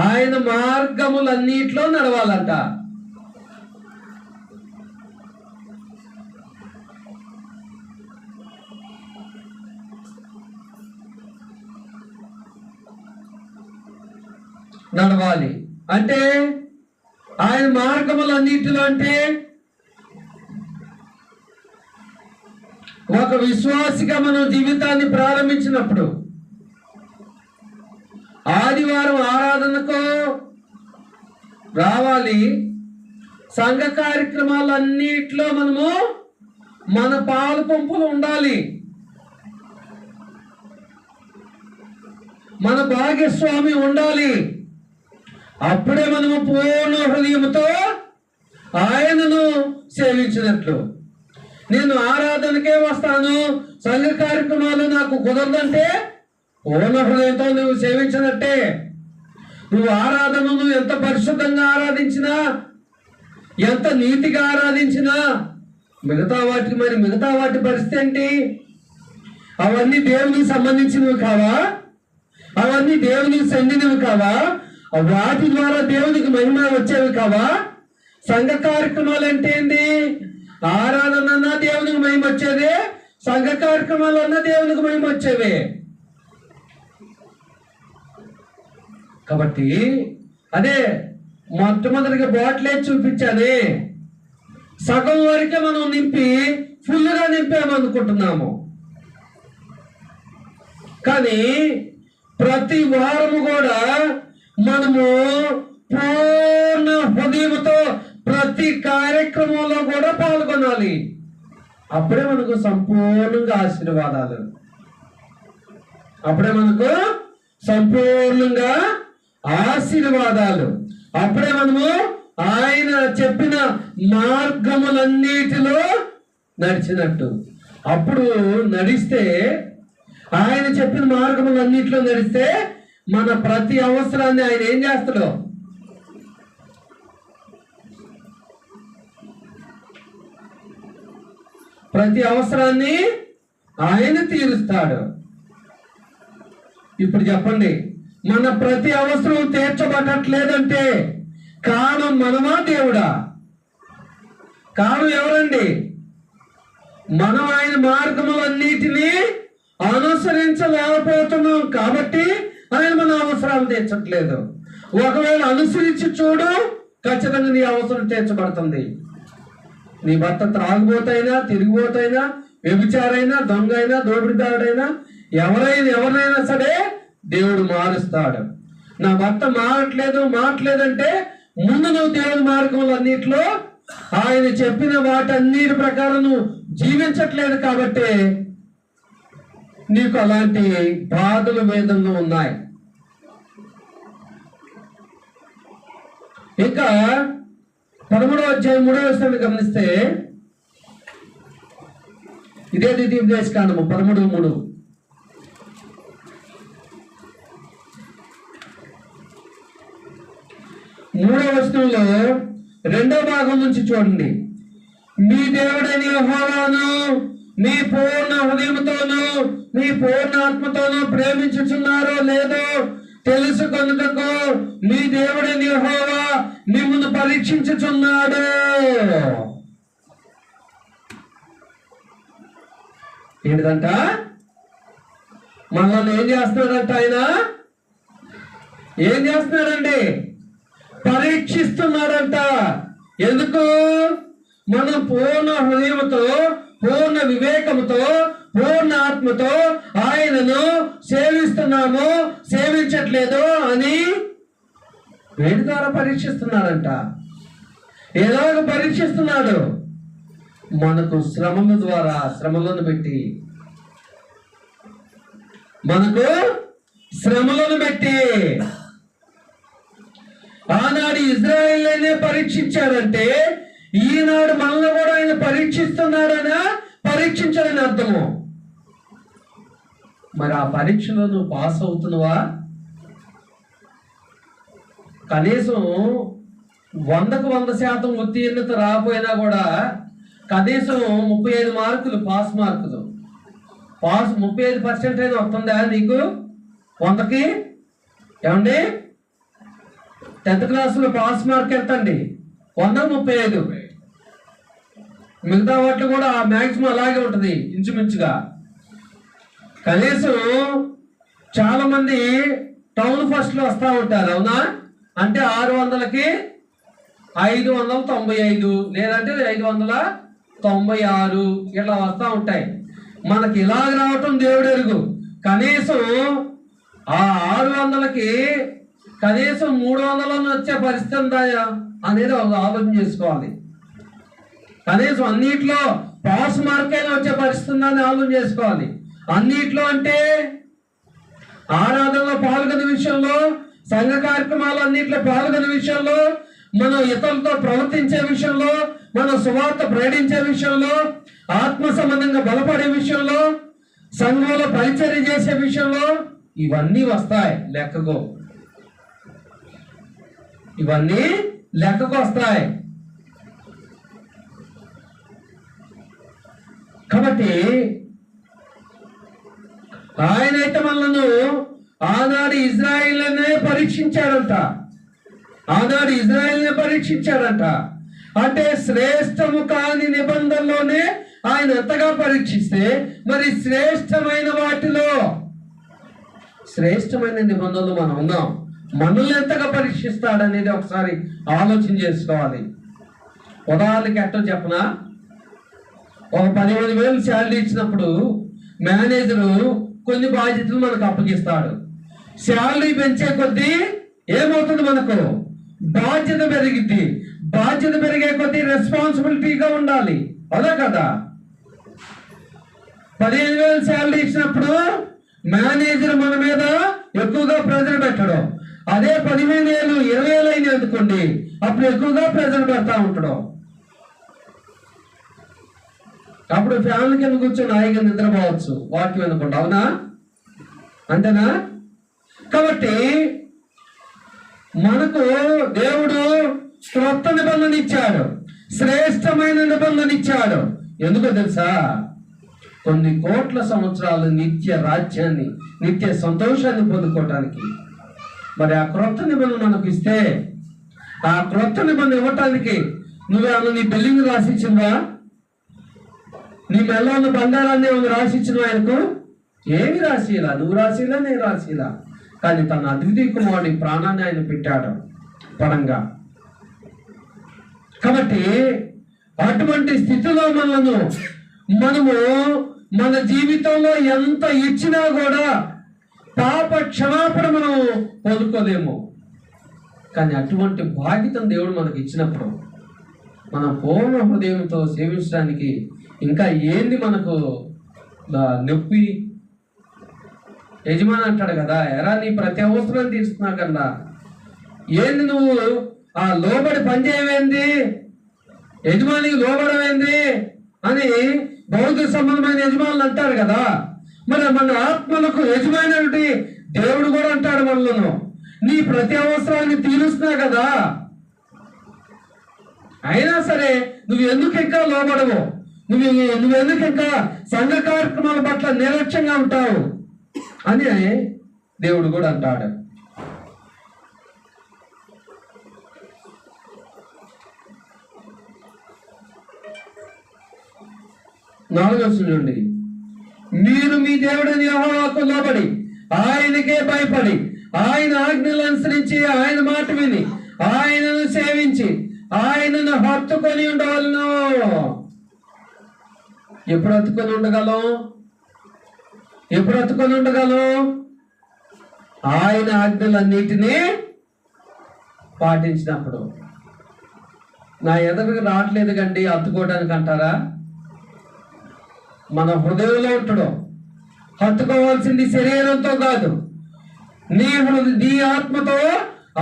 ఆయన మార్గములన్నిట్లో నడవాలంట. నడవాలి అంటే ఆయన మార్గములన్నిటిలో అంటే ఒక విశ్వాసిగా మనం జీవితాన్ని ప్రారంభించినప్పుడు ఆదివారం ఆరాధనకు రావాలి. సంఘ కార్యక్రమాలన్నిట్లో మనము మన పాలు పంపులు ఉండాలి. మన భాగస్వామి ఉండాలి. అప్పుడే మనము పూర్ణ హృదయంతో ఆయనను సేవించినట్లు. నేను ఆరాధనకే వస్తాను, సంఘ కార్యక్రమాలు నాకు కుదరదంటే పూర్ణ హృదయంతో నువ్వు సేవించినట్టే. నువ్వు ఆరాధనను ఎంత పరిశుద్ధంగా ఆరాధించినా, ఎంత నీతిగా ఆరాధించినా మిగతా వాటి పరిస్థితి ఏంటి? అవన్నీ దేవునికి సంబంధించినవి కావా? అవన్నీ దేవునికి చెందినవి కావా? వాటి ద్వారా దేవునికి మహిమ వచ్చేవి కావా? సంఘ కార్యక్రమాలు అంటే ఏంటి? ఆరాధన దేవునికి మహిమ వచ్చేది, సంఘ కార్యక్రమాలు అన్నా దేవునికి మహిమ వచ్చేవి. కాబట్టి అదే మొట్టమొదటిగా బాటిల్ చూపించానే, సగం వరకే మనం నింపి ఫుల్గా నింపామనుకుంటున్నాము. కానీ ప్రతి వారము కూడా మనము పూర్ణ హృదయంతో ప్రతి కార్యక్రమంలో కూడా పాల్గొనాలి. అప్పుడే మనకు సంపూర్ణంగా ఆశీర్వాదాలు, అప్పుడే మనకు సంపూర్ణంగా ఆశీర్వాదాలు, అప్పుడే మనము ఆయన చెప్పిన మార్గములన్నిటిలో నడిచినట్టు. అప్పుడు నడిస్తే, ఆయన చెప్పిన మార్గములన్నిటిలో నడిస్తే మన ప్రతి అవసరాన్ని ఆయన ఏం చేస్తాడు? ప్రతి అవసరాన్ని ఆయన తీరుస్తాడు. ఇప్పుడు చెప్పండి, మన ప్రతి అవసరం తీర్చబడట్లేదంటే కారణం మనమా దేవుడా? కారణం ఎవరండి? మనం ఆయన మార్గములన్నిటినీ అనుసరించలేకపోతున్నాం కాబట్టి ఆయన మన అవసరాలు తీర్చట్లేదు. ఒకవేళ అనుసరించి చూడు, ఖచ్చితంగా నీ అవసరం తీర్చబడుతుంది. నీ భర్త త్రాగుబోతైనా, తిరిగిపోతైనా, వ్యభిచారైనా, దొంగ అయినా, దోపిడిదారుడైనా, ఎవరినైనా సరే దేవుడు మారుస్తాడు. నా భర్త మారట్లేదంటే ముందు నువ్వు దేవుడి మార్గంలో అన్నిట్లో ఆయన చెప్పిన వాటన్నిటి ప్రకారం నువ్వు జీవించట్లేదు కాబట్టి నీకు అలాంటి బాధలు వేదనలు ఉన్నాయి. ఇంకా 13వ అధ్యాయం 3వ వచనాన్ని గమనిస్తే, ఇదే ద్వితీయోపదేశకాండము 13:3. 3వ వచనంలో 2వ భాగం నుంచి చూడండి. మీ దేవుడైన యెహోవాను మీ పూర్ణ హృదయముతోను మీ పూర్ణ ఆత్మతోను ప్రేమించుచున్నారో లేదో తెలుసుకొనుటకు మీ దేవుడైన యెహోవా మిమ్మును పరీక్షించుచున్నాడు. ఏంటిదంట? మనల్ని ఏం చేస్తున్నాడంట? ఆయన ఏం చేస్తున్నాడండి? పరీక్షిస్తున్నాడంట. ఎందుకు? మనం పూర్ణ హృదయముతో పూర్ణ వివేకముతో పూర్ణ ఆత్మతో ఆయనను సేవిస్తున్నాము సేవించట్లేదు అని వేడి ద్వారా పరీక్షిస్తున్నాడంట. ఎలాగ పరీక్షిస్తున్నాడు? మనకు శ్రమల ద్వారా, శ్రమలను పెట్టి, మనకు శ్రమలను పెట్టి. ఆనాడు ఇజ్రాయేలునే పరీక్షించాడంటే ఈనాడు మనల్ని కూడా ఆయన పరీక్షిస్తున్నాడనా పరీక్షించాడని అర్థము. మరి ఆ పరీక్షలో నువ్వు పాస్ అవుతున్నావా? కనీసం 100కు 100% ఉత్తీర్ణత రాకపోయినా కూడా కనీసం 35 మార్కులు పాస్ మార్కులు, 35% అయినా వస్తుందా నీకు 100కి? ఏమండి, 10th క్లాసులో పాస్ మార్క్ ఎంత అండి? 135. మిగతా వాటిలో కూడా మ్యాక్సిమం అలాగే ఉంటుంది ఇంచుమించుగా. కనీసం చాలా మంది టౌన్ ఫస్ట్ లో వస్తూ ఉంటారు, అవునా? అంటే 600కి 595 లేదంటే 596 ఇట్లా వస్తూ ఉంటాయి. మనకి ఇలాగ రావటం దేవుడు ఎరుగు. కనీసం ఆ 600కి కనీసం 300 వచ్చే పరిస్థితి ఉందా అనేది ఆలోచన చేసుకోవాలి. కనీసం అన్నిట్లో పాస్ మార్క్ అయినా వచ్చే పరిస్థితి ఉందని ఆలోచన చేసుకోవాలి. అన్నిట్లో అంటే ఆరాధనలో పాల్గొనే విషయంలో, సంఘ కార్యక్రమాలు అన్నిట్లో పాల్గొనే విషయంలో, మనం ఇతరులతో ప్రవర్తించే విషయంలో, మనం సువార్త ప్రకటించే విషయంలో, ఆత్మ సంబంధంగా బలపడే విషయంలో, సంఘంలో పరిచర్య చేసే విషయంలో ఇవన్నీ వస్తాయి లెక్కకు. ఇవన్నీ లెక్కకు వస్తాయి. కాబట్టి ఆయనైతే మనలను ఆనాడు ఇజ్రాయేలునే పరీక్షించాడంట. అంటే శ్రేష్టము కాని నిబంధనలోనే ఆయన ఎంతగా పరీక్షిస్తే మరి శ్రేష్టమైన వాటిలో, శ్రేష్టమైన నిబంధనలు మనం ఉన్నాం, మనల్ని ఎంతగా పరీక్షిస్తాడనేది ఒకసారి ఆలోచన చేసుకోవాలి. ఉదాహరణకి ఎట్టో చెప్పనా, ఒక 15,000 శాలరీ ఇచ్చినప్పుడు మేనేజరు కొన్ని బాధ్యతలు మనకు అప్పగిస్తాడు. శాలరీ పెంచే కొద్దీ ఏమవుతుంది? మనకు బాధ్యత పెరిగిద్ది. బాధ్యత పెరిగే కొద్దీ రెస్పాన్సిబిలిటీగా ఉండాలి, అదే కదా? 15,000 శాలరీ ఇచ్చినప్పుడు మేనేజర్ మన మీద ఎక్కువగా ప్రెజర్ పెట్టడం. అదే 15,000 20,000 అయినా అనుకోండి, అప్పుడు ఎక్కువగా ప్రెజర్ పెడతా ఉంటాడు. అప్పుడు ఫ్యామిలీ కింద కూర్చొని హాయిగా నిద్రపోవచ్చు వాక్యం అనుకుంటా, అవునా? అంతేనా? కాబట్టి మనకు దేవుడు క్రొత్త నిబంధన ఇచ్చాడు, శ్రేష్టమైన నిబంధన ఇచ్చాడు. ఎందుకో తెలుసా? కొన్ని కోట్ల సంవత్సరాలు నిత్య రాజ్యాన్ని, నిత్య సంతోషాన్ని పొందుకోవటానికి. మరి ఆ క్రొత్త నిబంధన మనకు ఇస్తే, ఆ క్రొత్త నిబంధన ఇవ్వటానికి నువ్వేమన్నా నీ బిల్డింగ్ రాసిచ్చినవా? నీ మెల్ల ఉన్న బంగారాన్ని ఏమైనా రాసిచ్చినవా? ఆయనకు ఏమి రాసిలా, నువ్వు రాసిలా, నేను రాసిలా. కానీ తన అద్వితీయ కుమారుడి ప్రాణాన్ని ఆయన పెట్టాడు పరంగా. కాబట్టి అటువంటి స్థితిలో మనము మన జీవితంలో ఎంత ఇచ్చినా కూడా పాప క్షమాపణ మనం పొందుకోలేము. కానీ అటువంటి బాధ్యతను దేవుడు మనకి ఇచ్చినప్పుడు మనం పూర్ణ హృదయంతో సేవించడానికి ఇంకా ఏంది మనకు నొప్పి? యజమాని అంటాడు కదా, ఎరా నీ ప్రతి అవసరం తీరుస్తున్నా కన్నా ఏంది నువ్వు ఆ లోబడి పనిచేయమేంది, యజమానికి లోబడమేంది అని భౌతిక సంబంధమైన యజమానులు అంటారు కదా. మరి మన ఆత్మలకు యజమాని దేవుడు కూడా అంటాడు మనలను, నీ ప్రతి అవసరాన్ని తీరుస్తున్నా కదా, అయినా సరే నువ్వు ఎందుకు ఇంకా లోబడవు, నువ్వెందుకు ఇంకా సంఘ కార్యక్రమాల పట్ల నిర్లక్ష్యంగా ఉంటావు అని దేవుడు కూడా అంటాడు. నాలుగవ నుండి, మీరు మీ దేవుడిని యెహోవాకు లోబడి ఆయనకే భయపడి ఆయన ఆజ్ఞలు అనుసరించి ఆయన మాట విని ఆయనను సేవించి ఆయనను హత్తుకొని ఉండవలను. ఎప్పుడు హత్తుకొని ఉండగలం? ఆయన ఆజ్ఞలన్నిటినీ పాటించినప్పుడు. నా ఎదురుగా రావట్లేదు కండి హత్తుకోవడానికి అంటారా? మన హృదయంలో ఉంటాడు. హత్తుకోవాల్సింది శరీరంతో కాదు, నీ ఆత్మతో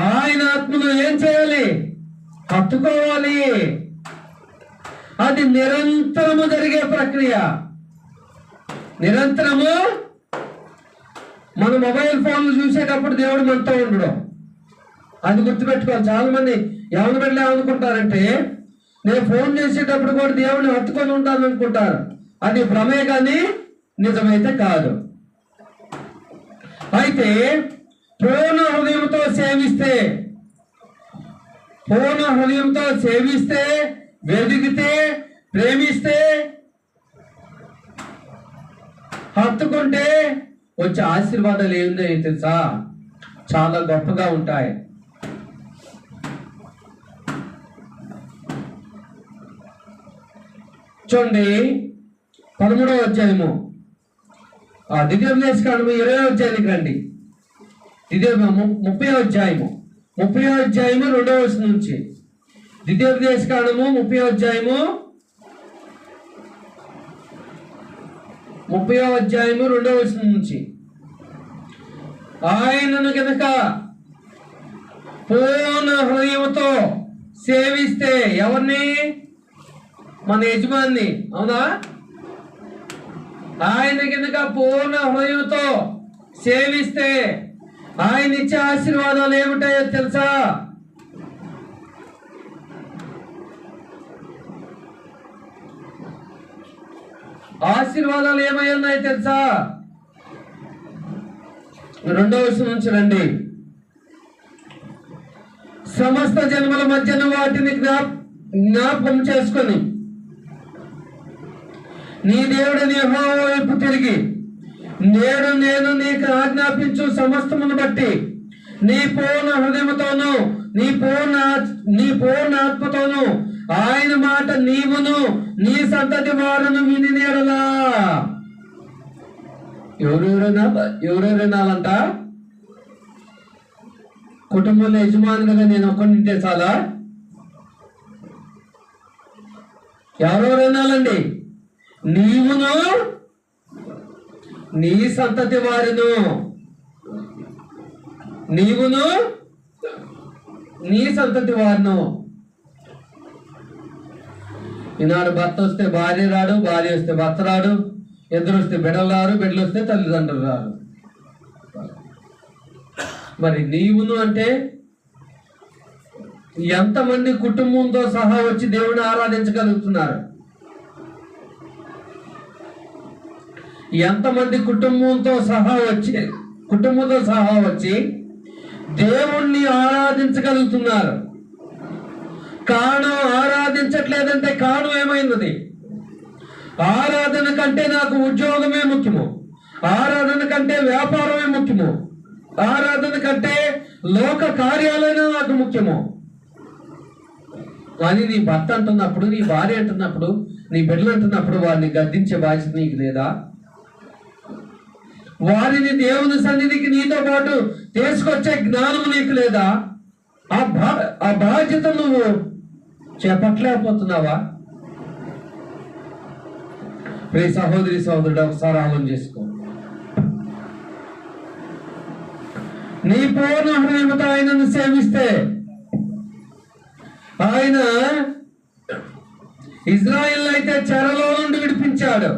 ఆయన ఆత్మను ఏం చేయాలి? హత్తుకోవాలి. అది నిరంతరము జరిగే ప్రక్రియ. నిరంతరము మన మొబైల్ ఫోన్లు చూసేటప్పుడు దేవుడు మనతో ఉండడం, అది గుర్తుపెట్టుకోవాలి. చాలా మంది ఎవరి వెళ్ళి ఏమనుకుంటారంటే, నేను ఫోన్ చేసేటప్పుడు కూడా దేవుడిని హత్తుకొని ఉంటాను అనుకుంటారు. అది భ్రమే కానీ నిజమైతే కాదు. అయితే పూర్ణ హృదయంతో సేవిస్తే, వెదిగితే, ప్రేమిస్తే, హత్తుకుంటే వచ్చే ఆశీర్వాదాలు ఏందో తెలుసా? చాలా గొప్పగా ఉంటాయి. చూడండి, 13వ అధ్యాయము, ద్వితీయోపదేశకాండము 20వ అధ్యాయానికి రండి. 30వ అధ్యాయము 2వ వచనం నుంచి. ద్వితీయోపదేశకాండము 30వ అధ్యాయము 2వ వచనం నుంచి. ఆయనను గనక పూర్ణ హృదయంతో సేవిస్తే, ఎవరిని? మన యజమాన్ని. అవునా? ఆయన కనుక పూర్ణ హృదయంతో సేవిస్తే ఆయన ఇచ్చే ఆశీర్వాదాలు ఏమిటాయో తెలుసా? ఆశీర్వాదాలు ఏమయ్యాయో తెలుసా? 2వ వచనం నుంచి రండి. సమస్త జన్మల మధ్యన వాటిని జ్ఞాపకం చేసుకొని నీ దేవుడిని యెహోవా వైపు తిరిగి, నేడు నేను నీకు ఆజ్ఞాపించు సమస్తమును బట్టి నీ పూర్ణ హృదయముతోను నీ పూర్ణ ఆత్మతోను ఆయన మాట నీవును నీ సంతతి వారును విని నేడలా. ఎవరెవరైనాలంట? కుటుంబంలో యజమానులుగా నేను ఒక్కడినింటే చాలా? ఎవరెవరైనాలండి? నీవును నీ సంతతి వారును. నీవును నీ సంతతి వారును. ఈనాడు భర్త వస్తే భార్య రాడు, భార్య వస్తే భర్త రాడు, ఇద్దరు వస్తే బిడ్డలు రారు, బిడ్డలు వస్తే తల్లిదండ్రులు రారు. మరి నీవును అంటే ఎంతమంది కుటుంబంతో సహా వచ్చి దేవుని ఆరాధించగలుగుతున్నారు? ఎంతమంది కుటుంబంతో సహా వచ్చి దేవుణ్ణి ఆరాధించగలుగుతున్నారు? కారణం ఆరాధించట్లేదంటే కారణం ఏమైంది? ఆరాధన కంటే నాకు ఉద్యోగమే ముఖ్యము, ఆరాధన కంటే వ్యాపారమే ముఖ్యము, ఆరాధన కంటే లోక కార్యాలైనా నాకు ముఖ్యము అని నీ భర్త అంటున్నప్పుడు, నీ భార్య అంటున్నప్పుడు, నీ బిడ్డలు అంటున్నప్పుడు వారిని గద్దించే బాధ్యత నీకు లేదా? వారిని దేవుని సన్నిధికి నీతో పాటు తీసుకొచ్చే జ్ఞానం నీకు లేదా? ఆ బాధ్యత నువ్వు చేపట్టలేకపోతున్నావా? ప్రియ సహోదరి సహోదరుడు, ఒకసారి ఆలోచన చేసుకో. నీ పూర్ణ హృదయంతో ఆయనను సేవిస్తే, ఆయన ఇజ్రాయిల్ అయితే చెరలో నుండి విడిపించాడు.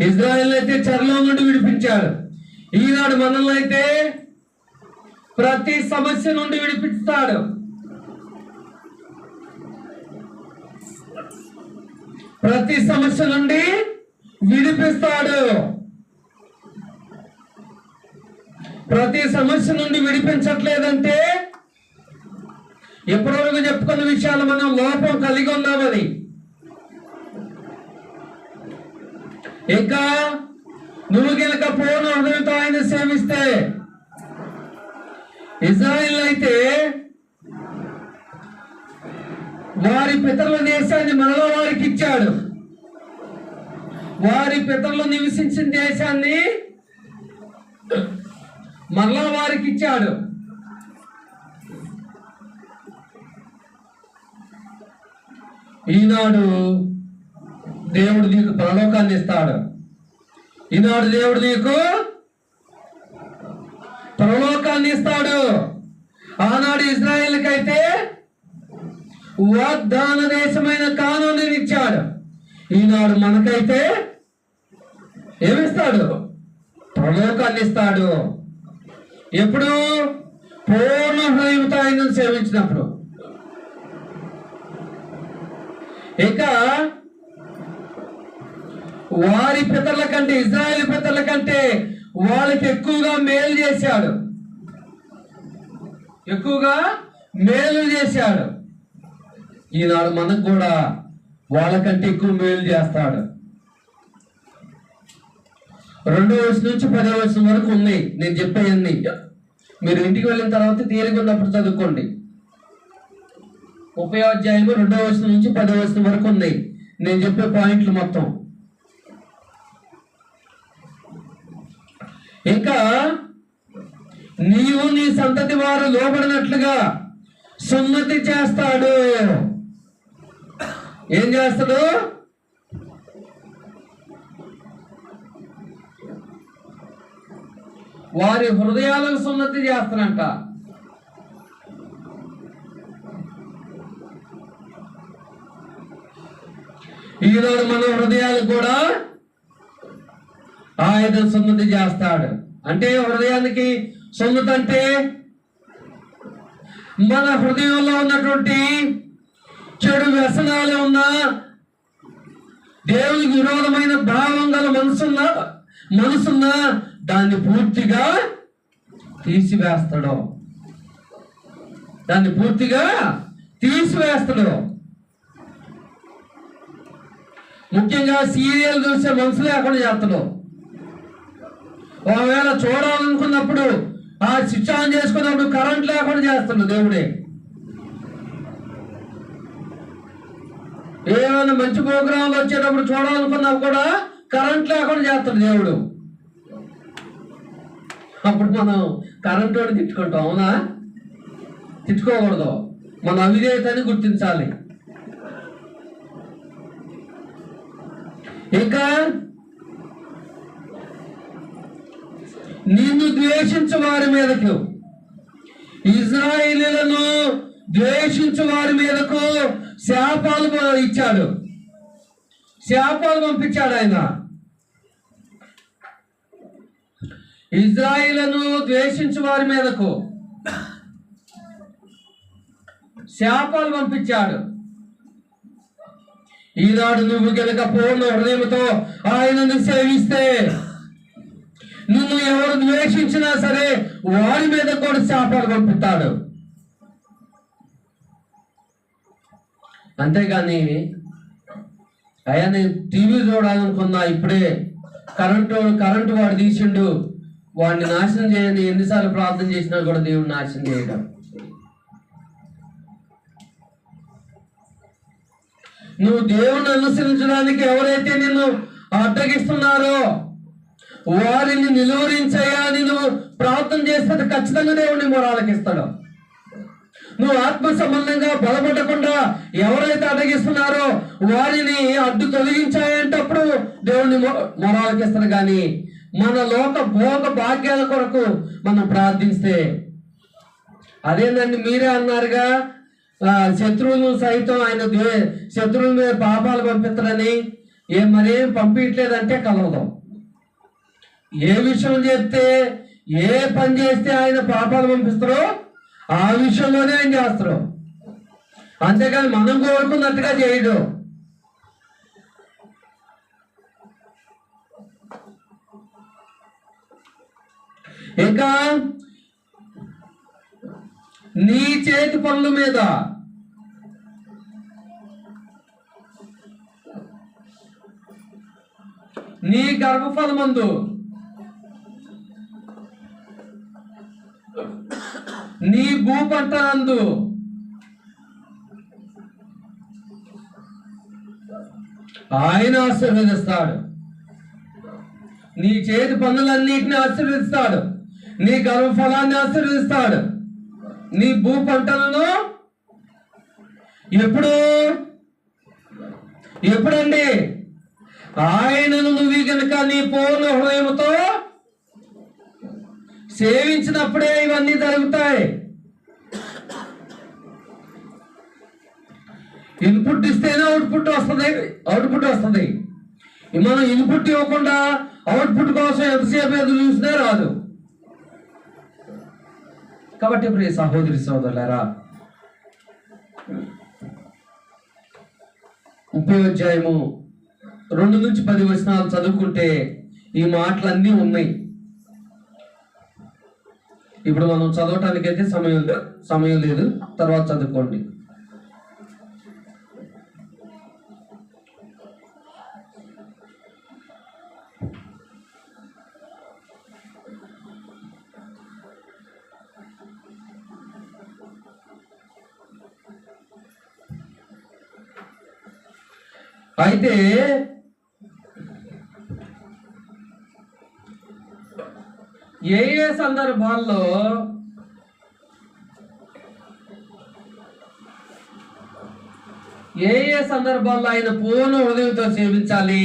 ఇజ్రాయెల్ అయితే చెరలో నుండి విడిపించాడు. ఈనాడు మనల్ని అయితే ప్రతి సమస్య నుండి విడిపిస్తాడు. ప్రతి సమస్య నుండి విడిపిస్తాడు. ప్రతి సమస్య నుండి విడిపించట్లేదంటే ఎప్పటివరకు చెప్పుకున్న విషయాలు మనం లోపం కలిగి ఉన్నామని. ఇంకా నువ్వు గనక పూర్ణ హృదయంతో ఆయన సేవిస్తే, ఇజ్రాయిల్ అయితే వారి పితరుల దేశాన్ని మనలో వారికి ఇచ్చాడు. వారి పితరులు నివసించిన దేశాన్ని మరలా వారికి ఇచ్చాడు. ఈనాడు దేవుడు నీకు పరలోకాన్ని ఇస్తాడు. ఈనాడు దేవుడు నీకు పరలోకాన్ని ఇస్తాడు. ఆనాడు ఇజ్రాయేలుకి అయితే వాగ్దాన దేశమైన కానాను ఇచ్చాడు. ఈనాడు మనకైతే ఏమిస్తాడు? పరలోకాన్ని ఇస్తాడు. ఎప్పుడు? పూర్ణ హృదయంతో ఆయనను సేవించినప్పుడు. ఇక వారి పితరుల కంటే, ఇజ్రాయేల్ పితరుల కంటే వాళ్ళకి ఎక్కువగా మేలు చేశాడు. ఎక్కువగా మేలు చేశాడు. ఈనాడు మనకు కూడా వాళ్ళకంటే ఎక్కువ మేలు చేస్తాడు. 2వ వచనం నుంచి 10వ వచనం వరకు ఉన్నాయి నేను చెప్పేయన్ని. మీరు ఇంటికి వెళ్ళిన తర్వాత తీరిక ఉన్నప్పుడు చదువుకోండి. 30వ అధ్యాయము 2వ వచనం నుంచి 10వ వచనం వరకు ఉన్నాయి నేను చెప్పే పాయింట్లు మొత్తం. ఇంకా నీవు నీ సంతతి వారు లోబడినట్లుగా సున్నతి చేస్తాడు. ఏం చేస్తాడు? వారి హృదయాలకు సున్నతి చేస్తానంట. ఈనాడు మన హృదయాలు కూడా ఆయన సున్నతి చేస్తాడు. అంటే హృదయానికి సున్నతి అంటే మన హృదయంలో ఉన్నటువంటి చెడు వ్యసనాలు ఉన్నా, దేవునికి విరోధమైన భావం గల మనసున్నా దాన్ని పూర్తిగా తీసివేస్తాడు. దాన్ని పూర్తిగా తీసివేస్తాడు. ముఖ్యంగా సీరియల్ చూసే మనసు లేకుండా చేస్తాడు. ఒకవేళ చూడాలనుకున్నప్పుడు ఆ స్విచ్ ఆన్ చేసుకున్నప్పుడు కరెంట్ లేకుండా చేస్తాడు దేవుడే. ఏమైనా మంచి ప్రోగ్రాంలు వచ్చేటప్పుడు చూడాలనుకున్నా కూడా కరెంట్ లేకుండా చేస్తాడు దేవుడు. అప్పుడు మనం కరెంట్ వాడిని తిట్టుకుంటాం. అవునా? తిట్టుకోకూడదు. మన అవిధేయతని గుర్తించాలి. ఇంకా నిన్ను ద్వేషించు వారి మీదకు, ఇజ్రాయేలీయులను ద్వేషించు వారి మీదకు శాపాలు ఇచ్చాడు. శాపాలు పంపించాడు ఆయన. ఇజ్రాయేలును ద్వేషించు వారి మీదకు శాపాలు పంపించాడు. ఈనాడు నువ్వు గనక పూర్ణ హృదయంతో ఆయనను సేవిస్తే, నిన్ను ఎవరు ద్వేషించినా సరే వారి మీద కూడా శాపాలు పంపిస్తాడు. అంతేగాని అయ్యా నేను టీవీ చూడాలనుకున్నా, ఇప్పుడే కరెంటు వాడు తీసిండు, వాడిని నాశనం చేయని ఎన్నిసార్లు ప్రార్థన చేసినా కూడా దేవుడు నాశనం చేయడం. నువ్వు దేవుణ్ణి అనుసరించడానికి ఎవరైతే నిన్ను అడ్డగిస్తున్నారో వారిని నిలువరించయ్యా అని నువ్వు ప్రార్థన చేస్తే ఖచ్చితంగా దేవుడిని మొరాలకిస్తాడు. నువ్వు ఆత్మ సంబంధంగా బలపడకుండా ఎవరైతే అడ్డగిస్తున్నారో వారిని అడ్డు తొలగించాయంటప్పుడు దేవుడిని మొరాలకిస్తాడు. కానీ మన లోక భోగ భాగ్యాల కొరకు మనం ప్రార్థిస్తే, అదేనండి మీరే అన్నారుగా శత్రువులు సైతం ఆయన శత్రువుల మీద పాపాలు పంపిస్తారని. మరేం పంపించలేదంటే కలవదాం. ఏ విషయం చెప్తే, ఏ పని చేస్తే ఆయన పాపాలు పంపిస్తారో ఆ విషయంలోనే ఆయన చేస్తారు. అంతేకాని మనం కోరుకున్నట్టుగా చేయడు. ఇంకా నీ చేతి పనుల మీద నీ గర్భఫలమందు నీ భూపంటనందు ఆయన ఆశీర్వదిస్తాడు. నీ చేతి పనులన్నిటిని ఆశీర్వదిస్తాడు. నీ గర్భఫలాన్ని ఆశీర్వదిస్తాడు. నీ భూ పంటలను ఎప్పుడండి ఆయనను నువ్వు గనుక నీ పూర్ణ హృదయంతో సేవించినప్పుడే ఇవన్నీ జరుగుతాయి. ఇన్పుట్ ఇస్తేనే అవుట్పుట్ వస్తుంది. మనం ఇన్పుట్ ఇవ్వకుండా అవుట్పుట్ కోసం ఎంతసేపు ఎదురు చూసినా రాదు. కాబట్టి ప్రియ సహోదరి సోదరులారా, 30వ అధ్యాయము 2 నుంచి 10 వచనాలు చదువుకుంటే ఈ మాటలన్నీ ఉన్నాయి. ఇప్పుడు మనం చదవటానికైతే సమయం లేదు, తర్వాత చదువుకోండి. అయితే ఏ సందర్భాల్లో ఆయన పూర్ణ హృదయంతో సేవించాలి,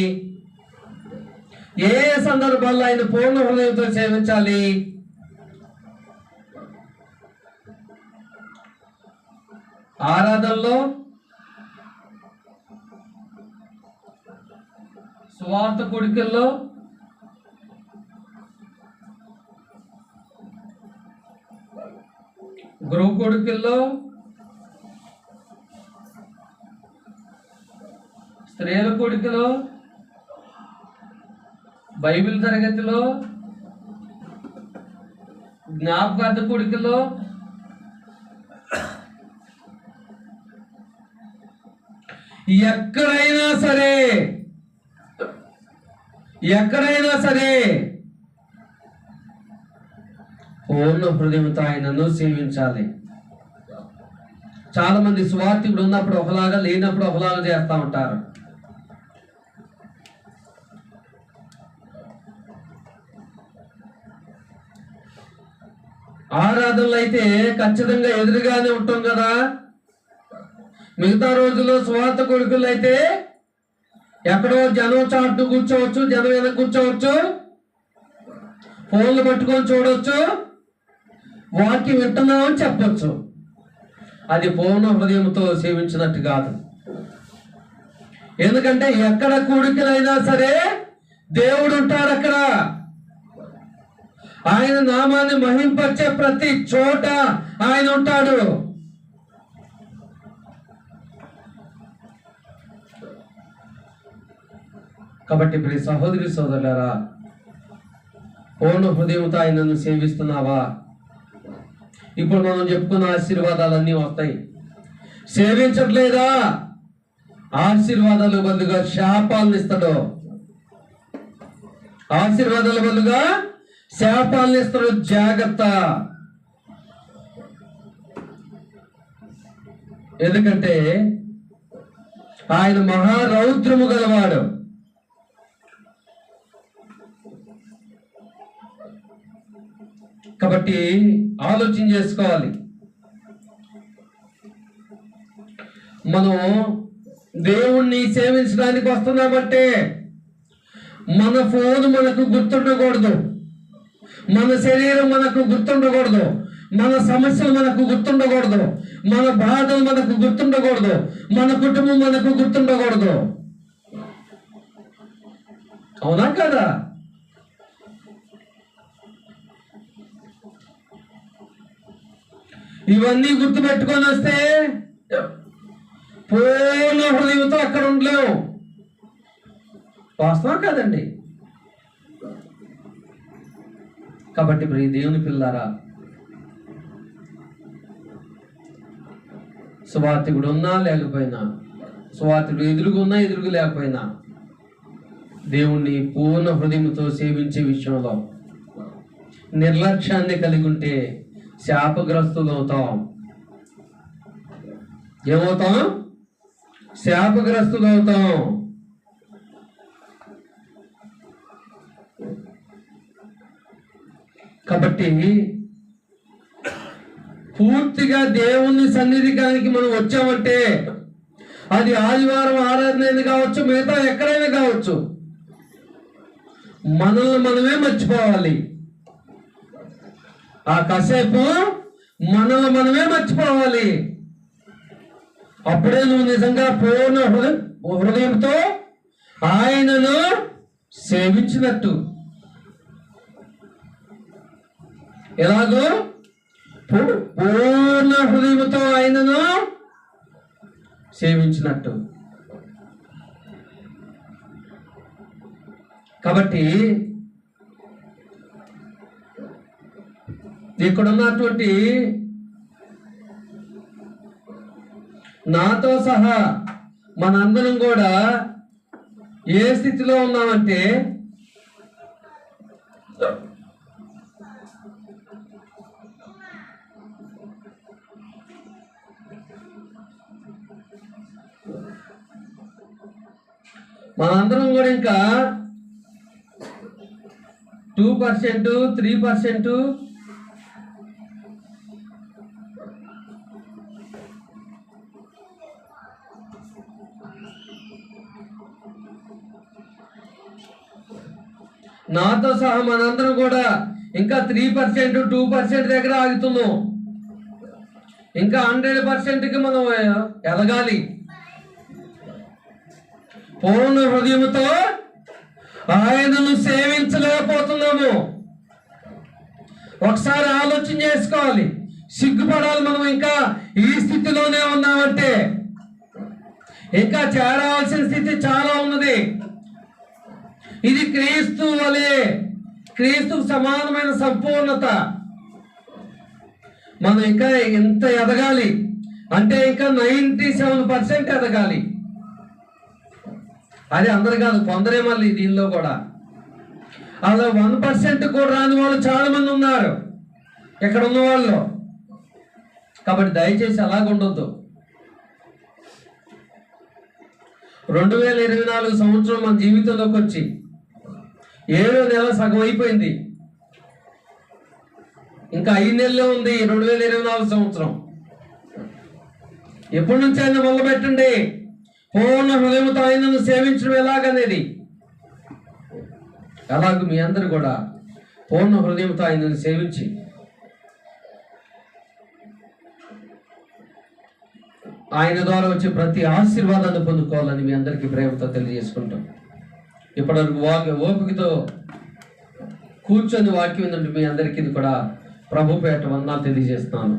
ఏ సందర్భాల్లో ఆయన పూర్ణ హృదయంతో సేవించాలి? ఆరాధనలో, స్వార్థ కొడుకుల్లో, గృహ కొడుకుల్లో, స్త్రీల కొడుకులో, బైబిల్ తరగతిలో, జ్ఞాపకార్థ కొడుకులో, ఎక్కడైనా సరే పూర్ణ హృదయంతో ఆయనను సేవించాలి. చాలా మంది స్వార్థికుడు ఉన్నప్పుడు ఒకలాగా, లేనప్పుడు ఒకలాగా చేస్తూ ఉంటారు. ఆరాధనలు అయితే ఖచ్చితంగా ఎదురుగానే ఉంటాం కదా. మిగతా రోజుల్లో స్వార్థ కొడుకులు అయితే ఎక్కడో జనం చాటు కూర్చోవచ్చు, జనం వెనక కూర్చోవచ్చు, ఫోన్లు పట్టుకొని చూడవచ్చు, వాక్యం వింటున్నామని చెప్పొచ్చు. అది పూర్ణ హృదయంతో సేవించినట్టు కాదు. ఎందుకంటే ఎక్కడ కూడికలైనా సరే దేవుడు ఉంటాడు. అక్కడ ఆయన నామాన్ని మహింపరిచే ప్రతి చోట ఆయన ఉంటాడు. కాబట్టి ప్రియ సహోదరి సోదరులారా, పూర్ణ హృదయంతో ఆయనను సేవిస్తున్నావా? ఇప్పుడు మనం చెప్పుకున్న ఆశీర్వాదాలన్నీ వస్తాయి. సేవించట్లేదా? ఆశీర్వాదాలు బదులుగా శాపాలను ఇస్తాడు. ఆశీర్వాదాల బదులుగా శాపాలను ఇస్తాడు. జాగ్రత్త. ఎందుకంటే ఆయన మహారౌద్రము గలవాడు. కాబట్టి ఆలోచన చేసుకోవాలి. మనం దేవుణ్ణి సేవించడానికి వస్తున్నామంటే మన ఫోన్ మనకు గుర్తుండకూడదు, మన శరీరం మనకు గుర్తుండకూడదు, మన సమస్యలు మనకు గుర్తుండకూడదు, మన బాధలు మనకు గుర్తుండకూడదు, మన కుటుంబం మనకు గుర్తుండకూడదు. అవునా కదా? ఇవన్నీ గుర్తుపెట్టుకొని వస్తే పూర్ణ హృదయంతో అక్కడ ఉండలేవు. వాస్తవం కాదండి. కాబట్టి ప్రియ దేవుని పిల్లారా, సువార్తికుడు ఉన్నా లేకపోయినా, సువార్తికుడు ఎదురుగున్నా ఎదురుగు లేకపోయినా, దేవుణ్ణి పూర్ణ హృదయంతో సేవించే విషయంలో నిర్లక్ష్యాన్ని కలిగి ఉంటే శాపగ్రస్తులు అవుతాం. ఏమవుతాం? శాపగ్రస్తులు అవుతాం. కాబట్టి పూర్తిగా దేవుని సన్నిధికానికి మనం వచ్చామంటే అది ఆదివారం ఆరాధన కావచ్చు, మిగతా ఎక్కడైనా కావచ్చు, మనల్ని మనమే మర్చిపోవాలి. ఆ కాసేపు మనల్ని మనమే మర్చిపోవాలి. అప్పుడే నువ్వు నిజంగా పూర్ణ హృదయంతో ఆయనను సేవించినట్టు. ఎలాగో? పూర్ణ హృదయంతో ఆయనను సేవించినట్టు. కాబట్టి ఇక్కడున్నటువంటి నాతో సహా మనందరం కూడా ఏ స్థితిలో ఉన్నామంటే, మనందరం కూడా ఇంకా 2%, 3%, నాతో సహా మనందరం కూడా ఇంకా 3%, 2% దగ్గర ఆగుతున్నాం. ఇంకా 100%కి మనం ఎదగాలి. పూర్ణ హృదయంతో ఆయనను సేవించలేకపోతున్నాము. ఒకసారి ఆలోచన చేసుకోవాలి, సిగ్గుపడాలి. మనం ఇంకా ఈ స్థితిలోనే ఉన్నామంటే ఇంకా చేరవలసిన స్థితి చాలా ఉన్నది. ఇది క్రీస్తు వలె, క్రీస్తుకు సమానమైన సంపూర్ణత. మనం ఇంకా ఎంత ఎదగాలి అంటే ఇంకా 97% ఎదగాలి. అది అందరు కాదు, కొందరే. మళ్ళీ దీనిలో కూడా అలా 1% కూడా రాని వాళ్ళు చాలా మంది ఉన్నారు ఇక్కడ ఉన్న వాళ్ళు. కాబట్టి దయచేసి అలాగ ఉండొద్దు. 2024 సంవత్సరం మన జీవితంలోకి వచ్చి 7వ నెల సగం అయిపోయింది. ఇంకా 5 నెలలే ఉంది 2024 సంవత్సరం. ఎప్పటి నుంచి ఆయన మొదలు పెట్టండి పూర్ణ హృదయంతో ఆయనను సేవించడం ఎలాగనేది. అలాగే మీ అందరు కూడా పూర్ణ హృదయంతో ఆయనను సేవించి ఆయన ద్వారా వచ్చే ప్రతి ఆశీర్వాదాన్ని పొందుకోవాలని మీ అందరికీ ప్రేమతో తెలియజేసుకుంటాం. ఇప్పటివరకు ఓపికతో కూర్చొని వాక్యం ఏంటంటే మీ అందరికీ కూడా ప్రభు పేట వందనాలు తెలియజేస్తున్నాను.